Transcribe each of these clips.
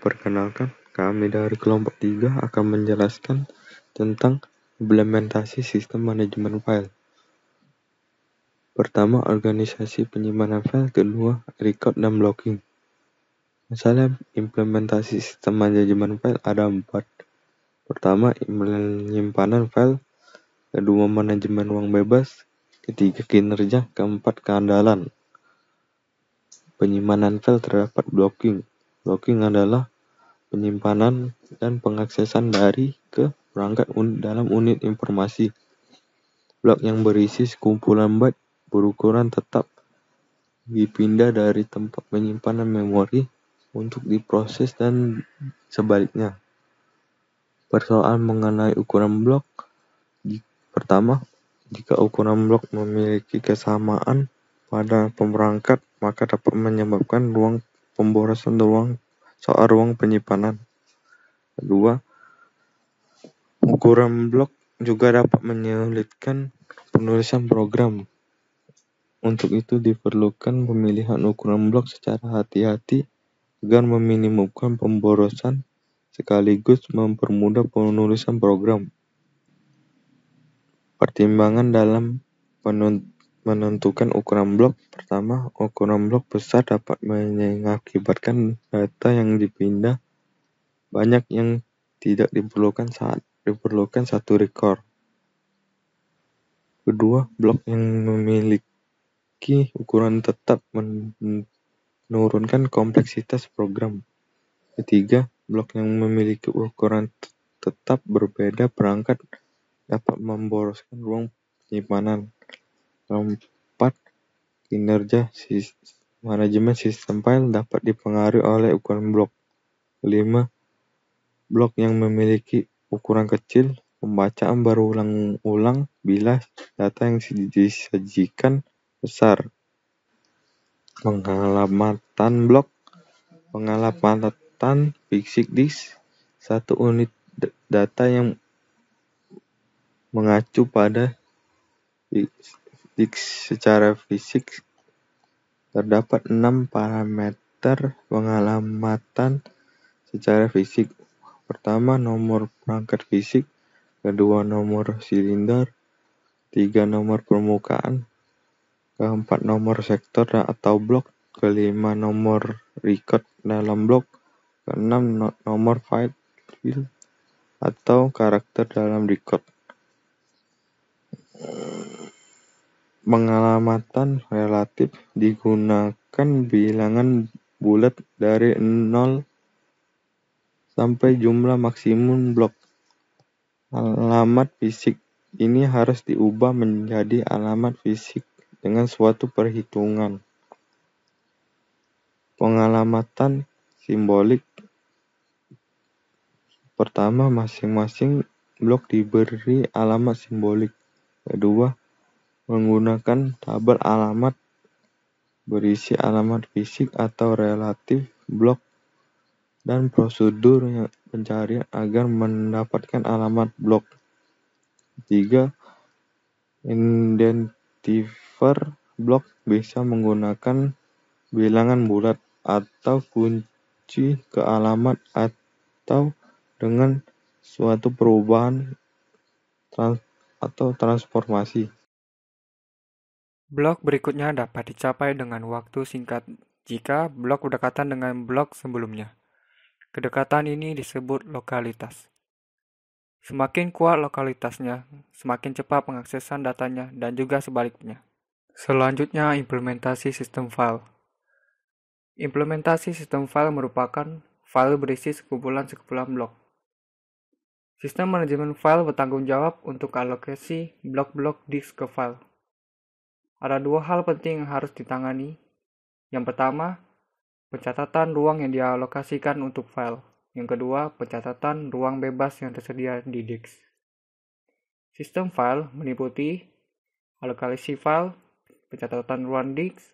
Perkenalkan, kami dari kelompok 3 akan menjelaskan tentang implementasi sistem manajemen file. Pertama, organisasi penyimpanan file. Kedua, record dan blocking. Masalah implementasi sistem manajemen file ada 4. Pertama, penyimpanan file. Kedua, manajemen ruang bebas. Ketiga, kinerja. Keempat, keandalan. Penyimpanan file terdapat blocking. Blocking adalah penyimpanan dan pengaksesan dari ke perangkat dalam unit informasi. Blok yang berisi sekumpulan byte berukuran tetap dipindah dari tempat penyimpanan memori untuk diproses dan sebaliknya. Persoalan mengenai ukuran blok. Pertama, jika ukuran blok memiliki kesamaan pada perangkat, maka dapat menyebabkan ruang pemborosan soal ruang penyimpanan. Kedua, ukuran blok juga dapat menyulitkan penulisan program. Untuk itu diperlukan pemilihan ukuran blok secara hati-hati agar meminimumkan pemborosan sekaligus mempermudah penulisan program. Pertimbangan dalam menentukan ukuran blok. Pertama, ukuran blok besar dapat mengakibatkan data yang dipindah banyak yang tidak diperlukan saat diperlukan satu record. Kedua, blok yang memiliki ukuran tetap menurunkan kompleksitas program. Ketiga, blok yang memiliki ukuran tetap berbeda perangkat dapat memboroskan ruang penyimpanan. Keempat, kinerja manajemen sistem file dapat dipengaruhi oleh ukuran blok. Kelima, blok yang memiliki ukuran kecil, pembacaan berulang-ulang bila data yang disajikan besar. Pengamatan blok. Pengamatan fisik disk. Satu unit data yang mengacu pada disk secara fisik. Terdapat 6 parameter pengamatan secara fisik. Pertama, nomor perangkat fisik. Kedua, nomor silinder. 3, nomor permukaan. Keempat, nomor sektor atau blok. Kelima, nomor record dalam blok. Keenam, nomor file atau karakter dalam record. Pengamatan relatif digunakan bilangan bulat dari 0 sampai jumlah maksimum blok. Alamat fisik ini harus diubah menjadi alamat fisik dengan suatu perhitungan. Pengamatan simbolik. Pertama, masing-masing blok diberi alamat simbolik. Kedua, menggunakan tabel alamat berisi alamat fisik atau relatif blok dan prosedur pencarian agar mendapatkan alamat blok. Tiga, identifier blok bisa menggunakan bilangan bulat atau kunci ke alamat atau dengan suatu perubahan atau transformasi. Blok berikutnya dapat dicapai dengan waktu singkat jika blok berdekatan dengan blok sebelumnya. Kedekatan ini disebut lokalitas. Semakin kuat lokalitasnya, semakin cepat pengaksesan datanya dan juga sebaliknya. Selanjutnya, implementasi sistem file. Implementasi sistem file merupakan file berisi sekumpulan blok. Sistem manajemen file bertanggung jawab untuk alokasi blok-blok disk ke file. Ada 2 hal penting yang harus ditangani. Yang pertama, pencatatan ruang yang dialokasikan untuk file. Yang kedua, pencatatan ruang bebas yang tersedia di disk. Sistem file meliputi alokasi file, pencatatan ruang disk,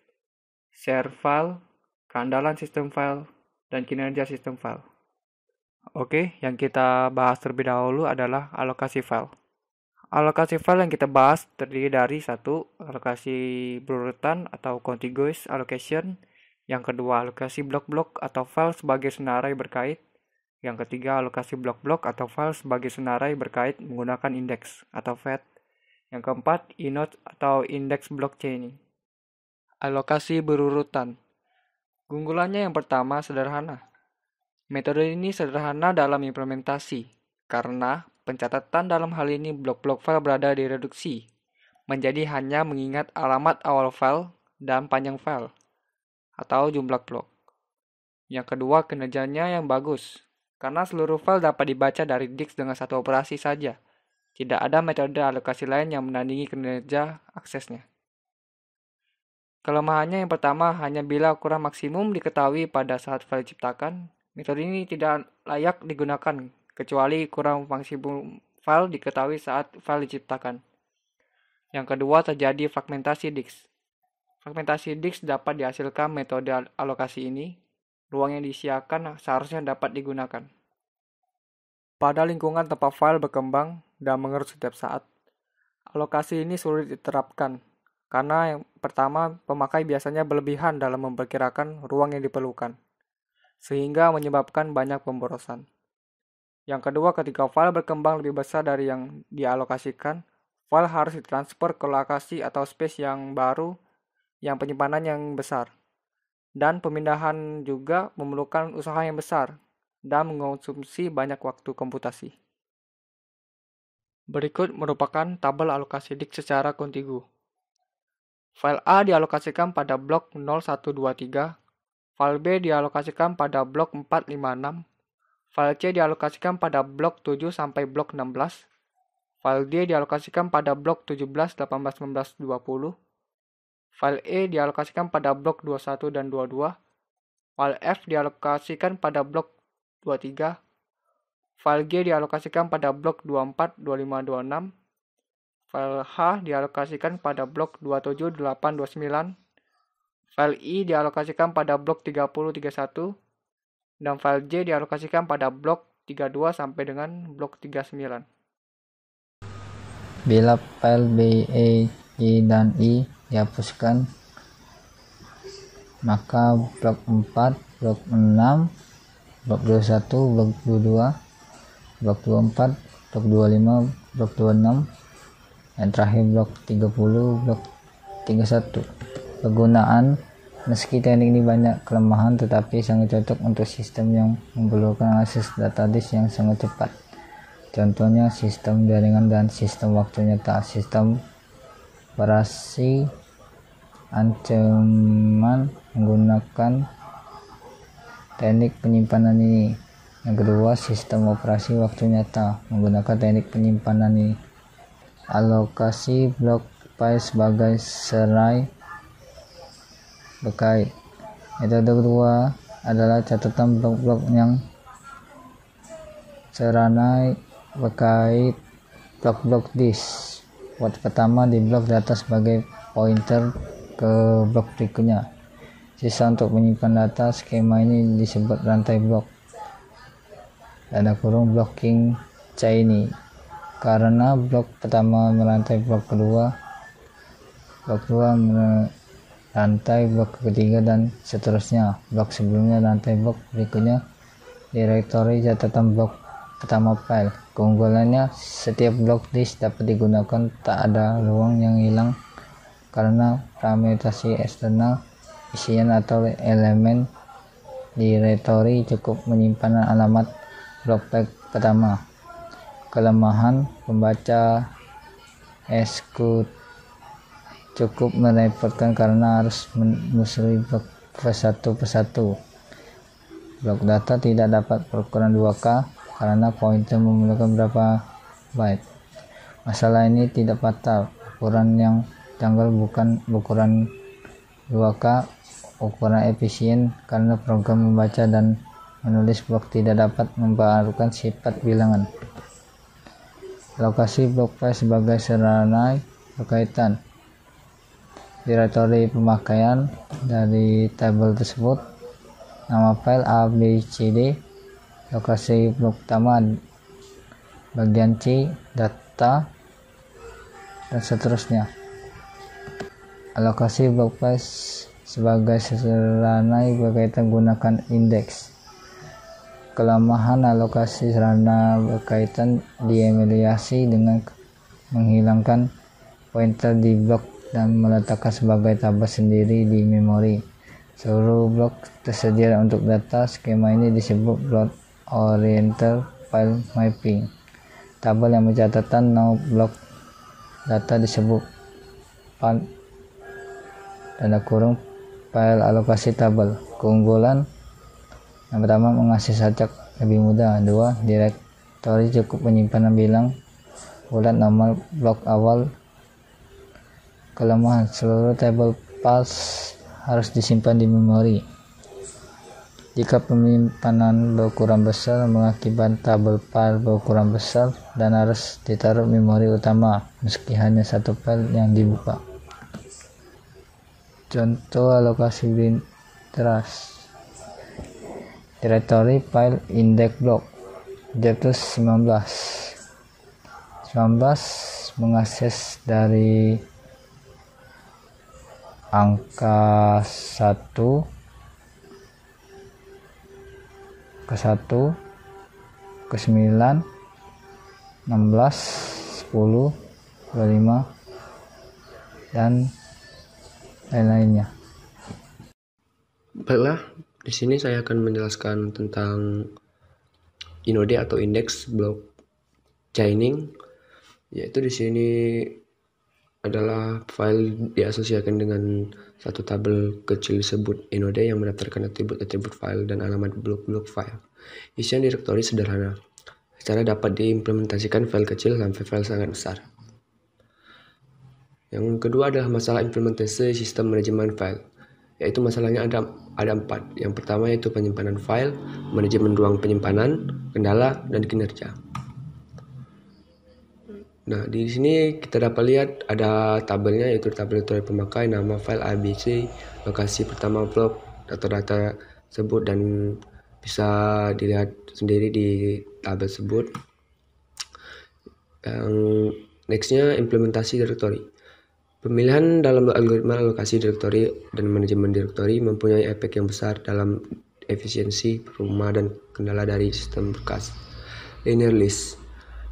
share file, keandalan sistem file, dan kinerja sistem file. Oke, yang kita bahas terlebih dahulu adalah alokasi file. Alokasi file yang kita bahas terdiri dari 1. Alokasi berurutan atau contiguous allocation, Yang kedua, alokasi blok-blok atau file sebagai senarai berkait. Yang ketiga, alokasi blok-blok atau file sebagai senarai berkait menggunakan indeks atau fat. Yang keempat, inode atau index block chaining. Alokasi berurutan. Keunggulannya yang pertama sederhana. Metode ini sederhana dalam implementasi, karena pencatatan dalam hal ini blok-blok file berada direduksi menjadi hanya mengingat alamat awal file dan panjang file, atau jumlah blok. Yang kedua, kinerjanya yang bagus, karena seluruh file dapat dibaca dari disk dengan satu operasi saja. Tidak ada metode alokasi lain yang menandingi kinerja aksesnya. Kelemahannya yang pertama, hanya bila ukuran maksimum diketahui pada saat file diciptakan, metode ini tidak layak digunakan, kecuali ukuran maksimum file diketahui saat file diciptakan. Yang kedua, terjadi fragmentasi disk. Fragmentasi disk dapat dihasilkan metode alokasi ini. Ruang yang disiapkan seharusnya dapat digunakan. Pada lingkungan tempat file berkembang dan mengerut setiap saat, alokasi ini sulit diterapkan, karena yang pertama, pemakai biasanya berlebihan dalam memperkirakan ruang yang diperlukan, sehingga menyebabkan banyak pemborosan. Yang kedua, ketika file berkembang lebih besar dari yang dialokasikan, file harus ditransfer ke lokasi atau space yang baru yang penyimpanan yang besar. Dan pemindahan juga memerlukan usaha yang besar dan mengonsumsi banyak waktu komputasi. Berikut merupakan tabel alokasi disk secara kontigu. File A dialokasikan pada blok 0123, file B dialokasikan pada blok 456, file C dialokasikan pada blok 7 sampai blok 16, file D dialokasikan pada blok 17, 18, 19, 20, file E dialokasikan pada blok 21 dan 22, file F dialokasikan pada blok 23, file G dialokasikan pada blok 24, 25, 26, file H dialokasikan pada blok 27, 8, 29, file I dialokasikan pada blok 30, 31, dan file J dialokasikan pada blok 32 sampai dengan blok 39. Bila file B, E, G, dan I dihapuskan, maka blok 4, blok 6, blok 21, blok 22, blok 24, blok 25, blok 26, dan terakhir blok 30, blok 31. Penggunaan meski teknik ini banyak kelemahan, tetapi sangat cocok untuk sistem yang memerlukan akses data disk yang sangat cepat. Contohnya sistem jaringan dan sistem waktu nyata. Sistem operasi ancaman menggunakan teknik penyimpanan ini. Yang kedua, sistem operasi waktu nyata menggunakan teknik penyimpanan ini. Alokasi blok file sebagai serai berkait. Metode kedua adalah catatan blok-blok yang seranai berkait blok-blok disk. Buat pertama di blok data sebagai pointer ke blok berikutnya. Sisa untuk menyimpan data. Skema ini disebut rantai blok. Tanda kurung blocking chain. Karena blok pertama merantai blok kedua merantai blok ketiga dan seterusnya. Blok sebelumnya rantai blok berikutnya. Direktori catatan blok pertama file. Keunggulannya, setiap blok disk dapat digunakan, tak ada ruang yang hilang karena fragmentasi eksternal. Isian atau elemen direktori cukup menyimpan alamat blok file pertama. Kelemahan, pembaca execute cukup merepotkan karena harus menelusuri blok satu persatu. Blok data tidak dapat berukuran 2K karena pointer memerlukan berapa byte. Masalah ini tidak fatal. Ukuran yang janggal bukan ukuran 2K, ukuran efisien karena program membaca dan menulis blok tidak dapat mempengaruhi sifat bilangan. Alokasi blok file sebagai seranai berkaitan. Direktori pemakaian dari tabel tersebut, nama file A, B, C, D, lokasi blok pertama, bagian C, data, dan seterusnya. Alokasi blok file sebagai sarana berkaitan gunakan indeks. Kelemahan alokasi sarana berkaitan dieliminasi dengan menghilangkan pointer di blok dan meletakkan sebagai tabel sendiri di memori. Seluruh blok tersedia untuk data. Skema ini disebut block oriented file mapping. Tabel yang mencatatkan nama blok data disebut path file alokasi tabel. Keunggulan yang pertama, mengakses acak lebih mudah. 2. Direktori cukup penyimpanan bilang bulat nama blok awal. Kelemahan, seluruh tabel path harus disimpan di memori. Jika penyimpanan berukuran besar, mengakibatkan tabel file berukuran besar dan harus ditaruh memori utama meski hanya satu file yang dibuka. Contoh alokasi lintas. Direktori file index block Jeptus 19 mengakses dari angka 1 ke 9, 16, 10, 25 dan lain-lainnya. Baiklah, di sini saya akan menjelaskan tentang inode atau indeks block chaining, yaitu di sini adalah file diasosiasikan dengan satu tabel kecil disebut inode yang mendaftarkan atribut-atribut file dan alamat blok-blok file. Isian direktori sederhana, secara dapat diimplementasikan file kecil sampai file sangat besar. Yang kedua adalah masalah implementasi sistem manajemen file, yaitu masalahnya ada 4. Yang pertama yaitu penyimpanan file, manajemen ruang penyimpanan, kendala, dan kinerja. Nah, di sini kita dapat lihat ada tabelnya, yaitu tabel direktori pemakai, nama file ABC, lokasi pertama blok, data-data tersebut, dan bisa dilihat sendiri di tabel tersebut. Yang nextnya implementasi direktori. Pemilihan dalam algoritma alokasi direktori dan manajemen direktori mempunyai efek yang besar dalam efisiensi, performa, dan kendala dari sistem berkas. Linear list.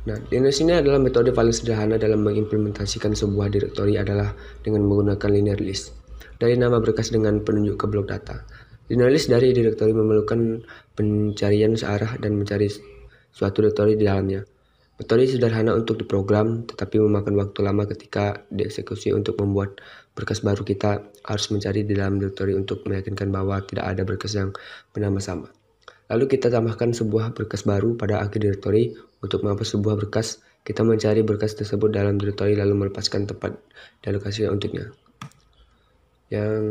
Nah, linear list ini adalah metode paling sederhana dalam mengimplementasikan sebuah direktori adalah dengan menggunakan linear list. Dari nama berkas dengan penunjuk ke blok data. Linear list dari direktori memerlukan pencarian searah dan mencari suatu direktori di dalamnya. Metode sederhana untuk diprogram, tetapi memakan waktu lama ketika dieksekusi. Untuk membuat berkas baru, kita harus mencari di dalam direktori untuk meyakinkan bahwa tidak ada berkas yang bernama sama. Lalu kita tambahkan sebuah berkas baru pada akhir direktori. Untuk menghapus sebuah berkas, kita mencari berkas tersebut dalam direktori lalu melepaskan tempat dialokasikan untuknya. Yang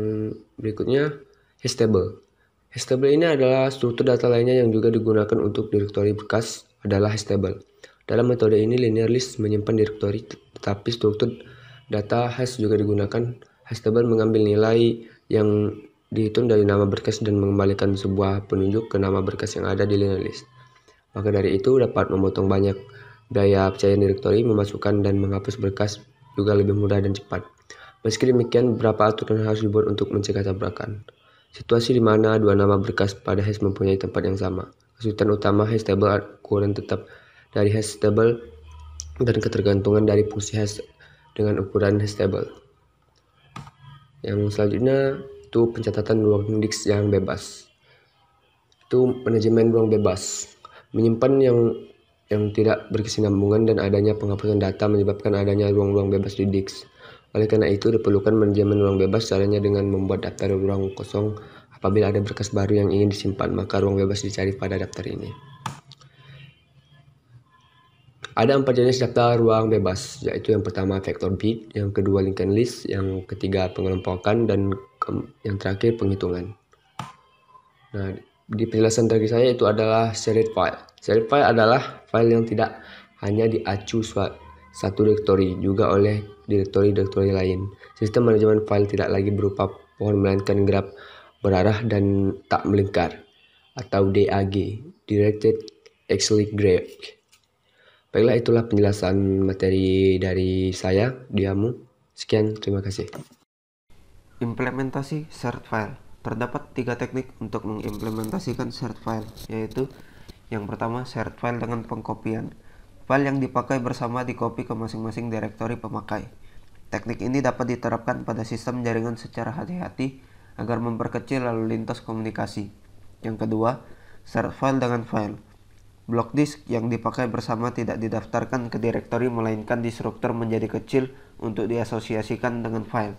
berikutnya, hash table. Hash table ini adalah struktur data lainnya yang juga digunakan untuk direktori berkas adalah hash table. Dalam metode ini, linear list menyimpan direktori, tetapi struktur data hash juga digunakan. Hash table mengambil nilai yang dihitung dari nama berkas dan mengembalikan sebuah penunjuk ke nama berkas yang ada di linear list. Maka dari itu dapat memotong banyak biaya pencarian direktori, memasukkan dan menghapus berkas juga lebih mudah dan cepat. Meski demikian, beberapa aturan harus dibuat untuk mencegah tabrakan. Situasi di mana dua nama berkas pada hash mempunyai tempat yang sama. Kesulitan utama hash table ukuran tetap dari hash table dan ketergantungan dari fungsi hash dengan ukuran hash table. Yang selanjutnya itu pencatatan ruang disk yang bebas. Itu manajemen ruang bebas. Menyimpan yang tidak berkesinambungan dan adanya penghapusan data menyebabkan adanya ruang-ruang bebas di disk. Oleh karena itu diperlukan manajemen ruang bebas, caranya dengan membuat daftar ruang kosong. Apabila ada berkas baru yang ingin disimpan, maka ruang bebas dicari pada daftar ini. Ada 4 jenis daftar ruang bebas, yaitu yang pertama vector bit, yang kedua linked list, yang ketiga pengelompokan, dan yang terakhir penghitungan. Nah, di penjelasan terakhir saya itu adalah shared file. Shared file adalah file yang tidak hanya diacu satu direktori, juga oleh direktori-direktori lain. Sistem manajemen file tidak lagi berupa pohon, melainkan graf berarah dan tak melingkar, atau DAG, Directed Acyclic Graph. Baiklah, itulah penjelasan materi dari saya, Diamu. Sekian, terima kasih. Implementasi shared file. Terdapat 3 teknik untuk mengimplementasikan shared file, yaitu yang pertama, shared file dengan pengkopian. File yang dipakai bersama dikopi ke masing-masing direktori pemakai. Teknik ini dapat diterapkan pada sistem jaringan secara hati-hati agar memperkecil lalu lintas komunikasi. Yang kedua, shared file dengan file. Blok disk yang dipakai bersama tidak didaftarkan ke direktori melainkan distruktur menjadi kecil untuk diasosiasikan dengan file.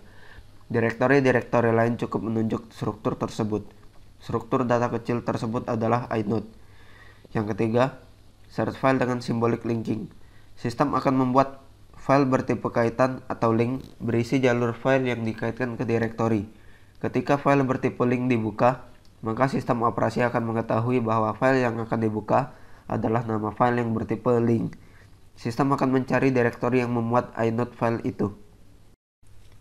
Direktori-direktori lain cukup menunjuk struktur tersebut. Struktur data kecil tersebut adalah inode. Yang ketiga, shared file dengan symbolic linking. Sistem akan membuat file bertipe kaitan atau link berisi jalur file yang dikaitkan ke direktori. Ketika file bertipe link dibuka, maka sistem operasi akan mengetahui bahwa file yang akan dibuka adalah nama file yang bertipe link. Sistem akan mencari direktori yang memuat inode file itu.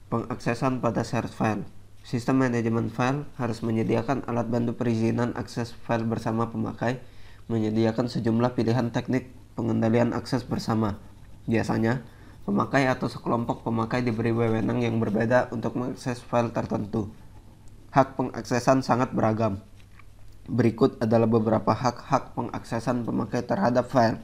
Pengaksesan pada shared file. Sistem manajemen file harus menyediakan alat bantu perizinan akses file bersama pemakai, menyediakan sejumlah pilihan teknik pengendalian akses bersama. Biasanya, pemakai atau sekelompok pemakai diberi wewenang yang berbeda untuk mengakses file tertentu. Hak pengaksesan sangat beragam. Berikut adalah beberapa hak pengaksesan pemakai terhadap file.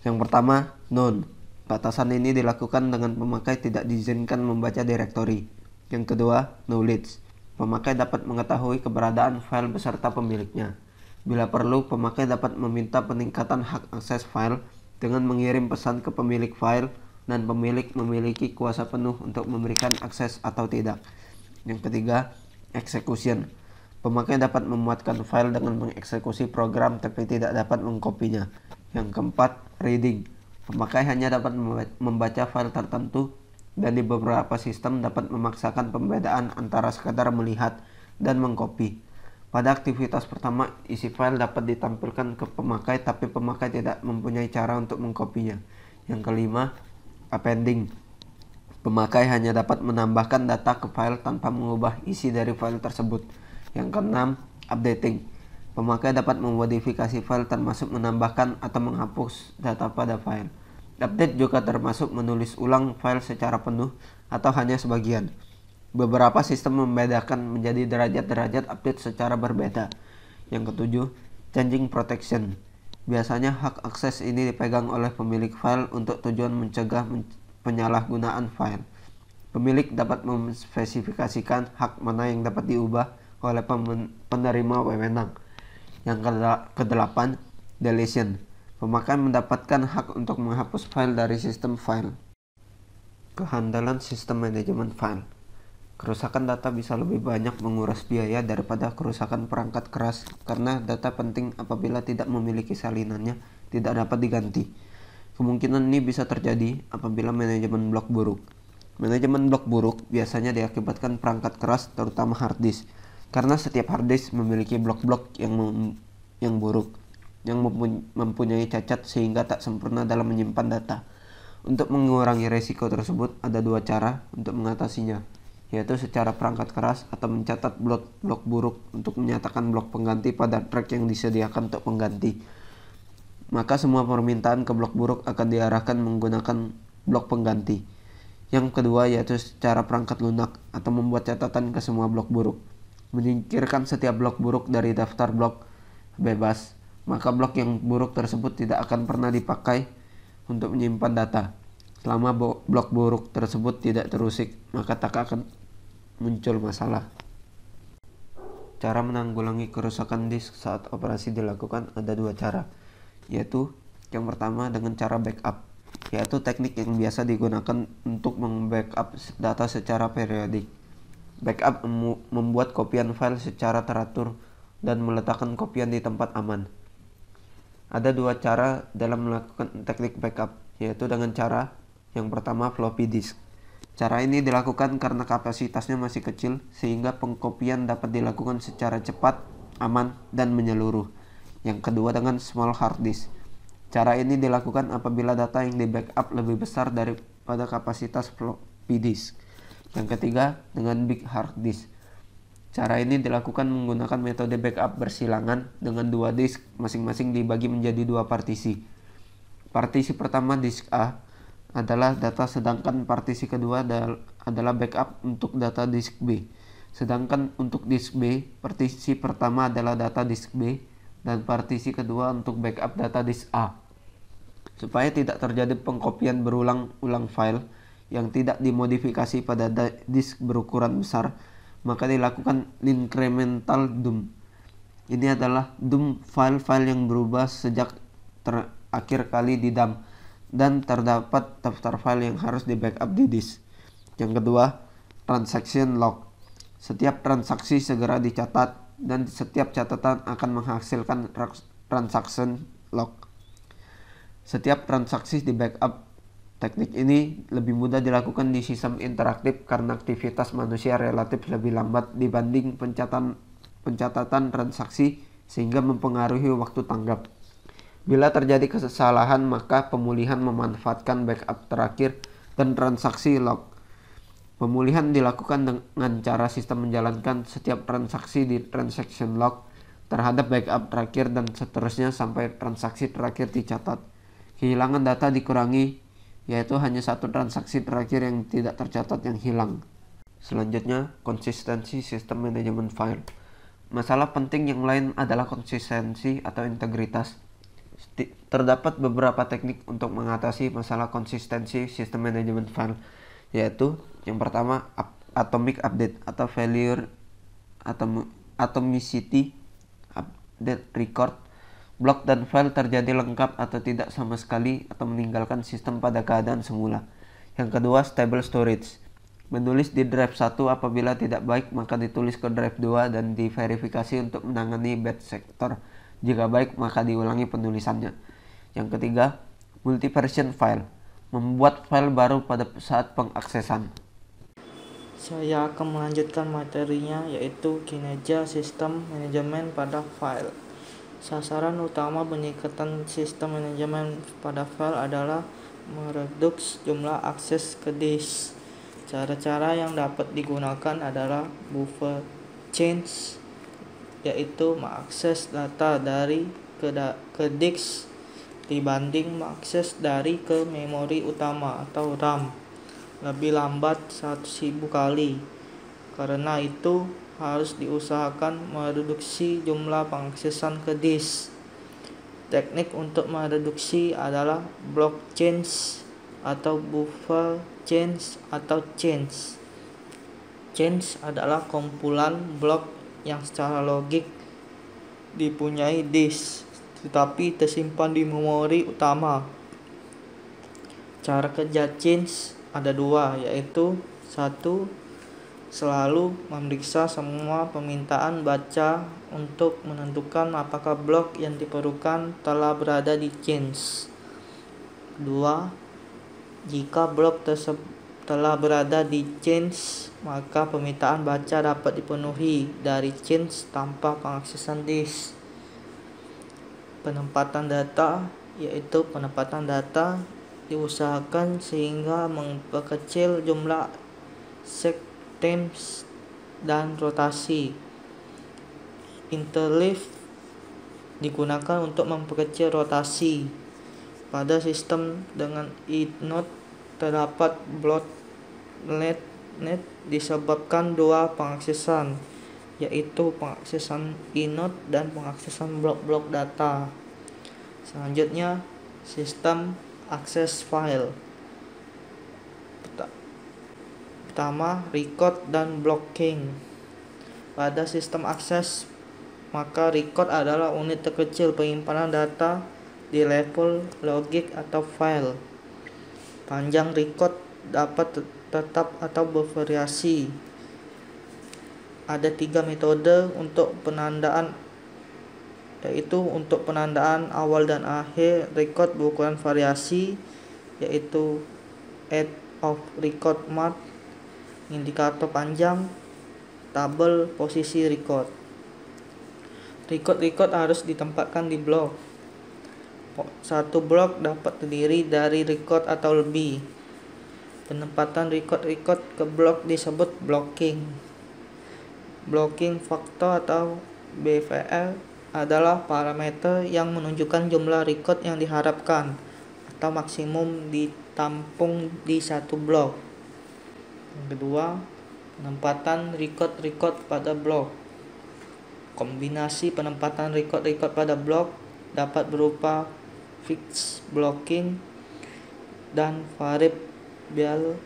Yang pertama, none. Batasan ini dilakukan dengan pemakai tidak diizinkan membaca direktori. Yang kedua, knowledge. Pemakai dapat mengetahui keberadaan file beserta pemiliknya. Bila perlu, pemakai dapat meminta peningkatan hak akses file dengan mengirim pesan ke pemilik file dan pemilik memiliki kuasa penuh untuk memberikan akses atau tidak. Yang ketiga, execution. Pemakai dapat memuatkan file dengan mengeksekusi program tapi tidak dapat mengkopinya. Yang keempat, reading. Pemakai hanya dapat membaca file tertentu dan di beberapa sistem dapat memaksakan pembedaan antara sekadar melihat dan mengkopi. Pada aktivitas pertama, isi file dapat ditampilkan ke pemakai tapi pemakai tidak mempunyai cara untuk mengkopinya. Yang kelima, appending. Pemakai hanya dapat menambahkan data ke file tanpa mengubah isi dari file tersebut. Yang keenam, updating. Pemakai dapat memodifikasi file termasuk menambahkan atau menghapus data pada file. Update juga termasuk menulis ulang file secara penuh atau hanya sebagian. Beberapa sistem membedakan menjadi derajat-derajat update secara berbeda. Yang ketujuh, changing protection. Biasanya hak akses ini dipegang oleh pemilik file untuk tujuan mencegah penyalahgunaan file. Pemilik dapat memspesifikasikan hak mana yang dapat diubah oleh penerima wewenang. Yang kedelapan, deletion. Pemakai mendapatkan hak untuk menghapus file dari sistem file. Kehandalan sistem manajemen file. Kerusakan data bisa lebih banyak menguras biaya daripada kerusakan perangkat keras karena data penting apabila tidak memiliki salinannya tidak dapat diganti. Kemungkinan ini bisa terjadi apabila manajemen blok buruk. Manajemen blok buruk biasanya diakibatkan perangkat keras terutama hard disk. Karena setiap hard disk memiliki blok-blok yang buruk, yang mempunyai cacat sehingga tak sempurna dalam menyimpan data. Untuk mengurangi resiko tersebut, ada dua cara untuk mengatasinya, yaitu secara perangkat keras atau mencatat blok buruk untuk menyatakan blok pengganti pada track yang disediakan untuk pengganti. Maka semua permintaan ke blok buruk akan diarahkan menggunakan blok pengganti. Yang kedua yaitu secara perangkat lunak atau membuat catatan ke semua blok buruk. Menyingkirkan setiap blok buruk dari daftar blok bebas, maka blok yang buruk tersebut tidak akan pernah dipakai untuk menyimpan data. Selama blok buruk tersebut tidak terusik, maka tak akan muncul masalah. Cara menanggulangi kerusakan disk saat operasi dilakukan ada dua cara, yaitu yang pertama dengan cara backup, yaitu teknik yang biasa digunakan untuk membackup data secara periodik. Backup membuat kopian file secara teratur dan meletakkan kopian di tempat aman. Ada dua cara dalam melakukan teknik backup, yaitu dengan cara yang pertama floppy disk. Cara ini dilakukan karena kapasitasnya masih kecil sehingga pengkopian dapat dilakukan secara cepat, aman, dan menyeluruh. Yang kedua dengan small hard disk. Cara ini dilakukan apabila data yang di backup lebih besar daripada kapasitas floppy disk. Yang ketiga dengan big hard disk. Cara ini dilakukan menggunakan metode backup bersilangan dengan dua disk masing-masing dibagi menjadi dua partisi. Partisi pertama disk A adalah data sedangkan partisi kedua adalah backup untuk data disk B. Sedangkan untuk disk B, partisi pertama adalah data disk B dan partisi kedua untuk backup data disk A. Supaya tidak terjadi pengkopian berulang-ulang file yang tidak dimodifikasi pada disk berukuran besar, maka dilakukan incremental dump. Ini adalah dump file-file yang berubah sejak terakhir kali di dump dan terdapat daftar file yang harus di backup di disk. Yang kedua, transaction log. Setiap transaksi segera dicatat dan setiap catatan akan menghasilkan transaction log. Setiap transaksi di backup. Teknik ini lebih mudah dilakukan di sistem interaktif karena aktivitas manusia relatif lebih lambat dibanding pencatatan transaksi sehingga mempengaruhi waktu tanggap. Bila terjadi kesalahan, maka pemulihan memanfaatkan backup terakhir dan transaksi log. Pemulihan dilakukan dengan cara sistem menjalankan setiap transaksi di transaction log terhadap backup terakhir dan seterusnya sampai transaksi terakhir dicatat. Kehilangan data dikurangi, yaitu hanya satu transaksi terakhir yang tidak tercatat yang hilang. Selanjutnya, konsistensi sistem manajemen file. Masalah penting yang lain adalah konsistensi atau integritas. Terdapat beberapa teknik untuk mengatasi masalah konsistensi sistem manajemen file, yaitu yang pertama atomic update atau failure atomicity update record. Blok dan file terjadi lengkap atau tidak sama sekali atau meninggalkan sistem pada keadaan semula. Yang kedua, stable storage. Menulis di drive 1 apabila tidak baik maka ditulis ke drive 2 dan diverifikasi untuk menangani bad sector. Jika baik maka diulangi penulisannya. Yang ketiga, multi-version file. Membuat file baru pada saat pengaksesan. Saya akan melanjutkan materinya, yaitu kinerja sistem manajemen pada file. Sasaran utama peningkatan sistem manajemen pada file adalah mereduks jumlah akses ke disk. Cara-cara yang dapat digunakan adalah buffer change, yaitu mengakses data dari ke disk dibanding mengakses dari ke memori utama atau RAM lebih lambat 100.000 kali. Karena itu harus diusahakan mereduksi jumlah pengaksesan ke disk. Teknik untuk mereduksi adalah block change atau buffer change atau change. Change adalah kumpulan blok yang secara logik dipunyai disk tetapi tersimpan di memori utama. Cara kerja change ada dua, yaitu satu, selalu memeriksa semua permintaan baca untuk menentukan apakah blok yang diperlukan telah berada di change. Kedua, jika blok tersebut telah berada di change, maka permintaan baca dapat dipenuhi dari change tanpa pengaksesan disk. Penempatan data, yaitu penempatan data diusahakan sehingga memperkecil jumlah seek times dan rotasi. Interleave digunakan untuk memperkecil rotasi. Pada sistem dengan inode terdapat bottleneck disebabkan dua pengaksesan, yaitu pengaksesan inode dan pengaksesan blok-blok data. Selanjutnya, sistem akses file. Pertama, record dan blocking. Pada sistem akses, maka record adalah unit terkecil penyimpanan data di level logik atau file. Panjang record dapat tetap atau bervariasi. Ada 3 metode untuk penandaan, yaitu untuk penandaan awal dan akhir record berukuran variasi, yaitu end of record mark, indikator panjang, tabel posisi record. Record harus ditempatkan di blok. Satu blok dapat terdiri dari record atau lebih. Penempatan record ke blok disebut blocking. Blocking factor atau BVL adalah parameter yang menunjukkan jumlah record yang diharapkan atau maksimum ditampung di satu blok. Yang kedua, penempatan record pada blok. Kombinasi penempatan record pada blok dapat berupa fixed blocking dan variable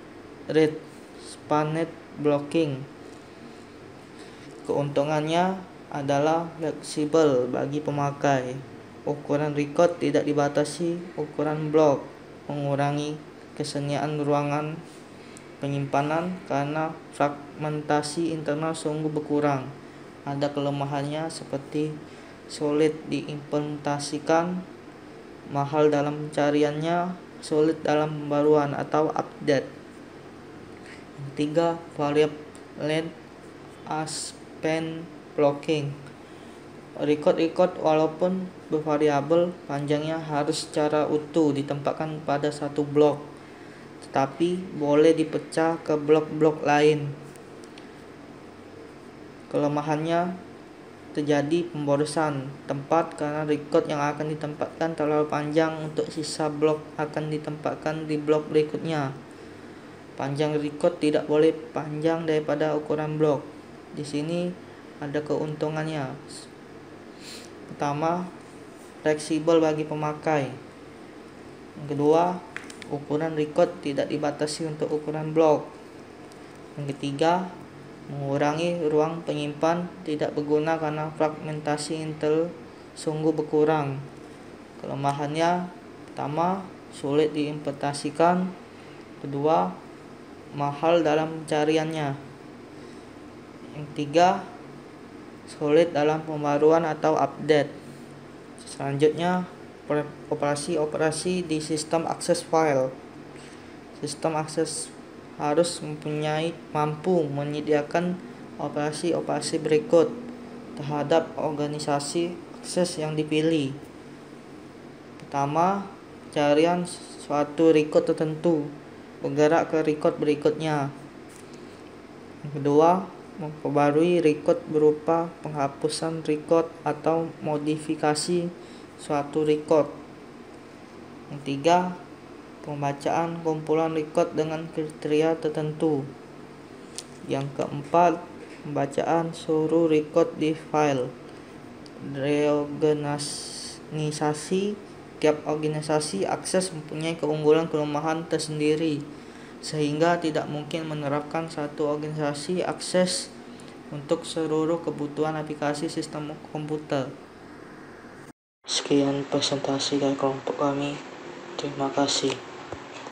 rate spanned blocking. Keuntungannya adalah fleksibel bagi pemakai. Ukuran record tidak dibatasi ukuran blok, mengurangi keseniaan ruangan penyimpanan karena fragmentasi internal sungguh berkurang. Ada kelemahannya seperti sulit diimplementasikan, mahal dalam pencariannya, sulit dalam pembaruan atau update. Yang ketiga, variable length span blocking. Record walaupun bervariabel panjangnya harus secara utuh ditempatkan pada satu blok, tetapi boleh dipecah ke blok-blok lain. Kelemahannya terjadi pemborosan tempat karena record yang akan ditempatkan terlalu panjang untuk sisa blok akan ditempatkan di blok berikutnya. Panjang record tidak boleh panjang daripada ukuran blok. Di sini ada keuntungannya. Pertama, fleksibel bagi pemakai. Yang kedua, ukuran record tidak dibatasi untuk ukuran blok. Yang ketiga, mengurangi ruang penyimpan tidak berguna karena fragmentasi intel sungguh berkurang. Kelemahannya, pertama, sulit diimplementasikan. Kedua, mahal dalam pencariannya. Yang tiga, sulit dalam pembaruan atau update. Selanjutnya, operasi di sistem akses file. Sistem akses harus mampu menyediakan operasi berikut terhadap organisasi akses yang dipilih. Pertama, pencarian suatu record tertentu bergerak ke record berikutnya. Yang kedua, memperbarui record berupa penghapusan record atau modifikasi suatu record. Yang tiga, pembacaan kumpulan record dengan kriteria tertentu. Yang keempat, pembacaan seluruh record di file. Reorganisasi. Tiap organisasi akses mempunyai keunggulan kelemahan tersendiri, sehingga tidak mungkin menerapkan satu organisasi akses untuk seluruh kebutuhan aplikasi sistem komputer. Sekian presentasi dari kelompok kami. Terima kasih.